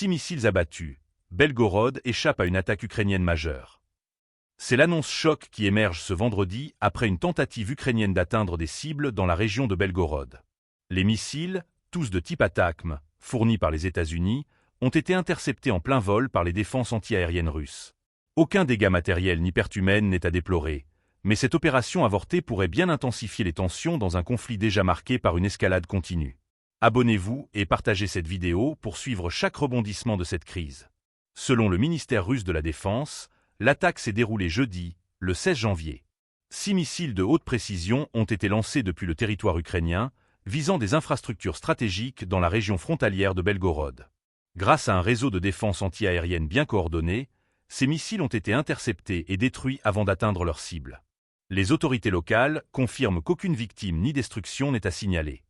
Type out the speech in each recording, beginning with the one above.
6 missiles abattus. Belgorod échappe à une attaque ukrainienne majeure. C'est l'annonce choc qui émerge ce vendredi après une tentative ukrainienne d'atteindre des cibles dans la région de Belgorod. Les missiles, tous de type ATACMS, fournis par les États-Unis, ont été interceptés en plein vol par les défenses antiaériennes russes. Aucun dégât matériel ni perte humaine n'est à déplorer, mais cette opération avortée pourrait bien intensifier les tensions dans un conflit déjà marqué par une escalade continue. Abonnez-vous et partagez cette vidéo pour suivre chaque rebondissement de cette crise. Selon le ministère russe de la Défense, l'attaque s'est déroulée jeudi, le 16 janvier. 6 missiles de haute précision ont été lancés depuis le territoire ukrainien, visant des infrastructures stratégiques dans la région frontalière de Belgorod. Grâce à un réseau de défense antiaérienne bien coordonné, ces missiles ont été interceptés et détruits avant d'atteindre leur cible. Les autorités locales confirment qu'aucune victime ni destruction n'est à signaler.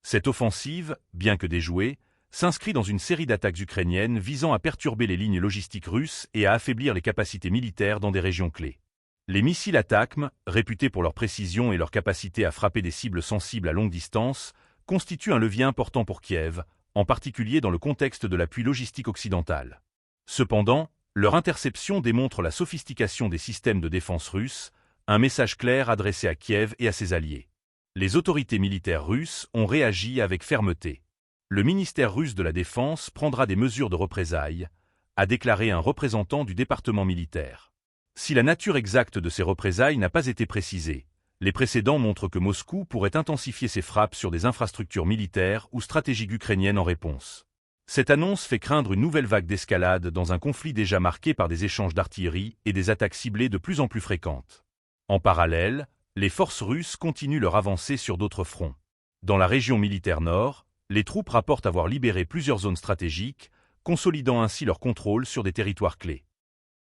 Cette offensive, bien que déjouée, s'inscrit dans une série d'attaques ukrainiennes visant à perturber les lignes logistiques russes et à affaiblir les capacités militaires dans des régions clés. Les missiles ATACMS, réputés pour leur précision et leur capacité à frapper des cibles sensibles à longue distance, constituent un levier important pour Kiev, en particulier dans le contexte de l'appui logistique occidental. Cependant, leur interception démontre la sophistication des systèmes de défense russes, un message clair adressé à Kiev et à ses alliés. Les autorités militaires russes ont réagi avec fermeté. Le ministère russe de la Défense prendra des mesures de représailles, a déclaré un représentant du département militaire. Si la nature exacte de ces représailles n'a pas été précisée, les précédents montrent que Moscou pourrait intensifier ses frappes sur des infrastructures militaires ou stratégiques ukrainiennes en réponse. Cette annonce fait craindre une nouvelle vague d'escalade dans un conflit déjà marqué par des échanges d'artillerie et des attaques ciblées de plus en plus fréquentes. En parallèle, les forces russes continuent leur avancée sur d'autres fronts. Dans la région militaire nord, les troupes rapportent avoir libéré plusieurs zones stratégiques, consolidant ainsi leur contrôle sur des territoires clés.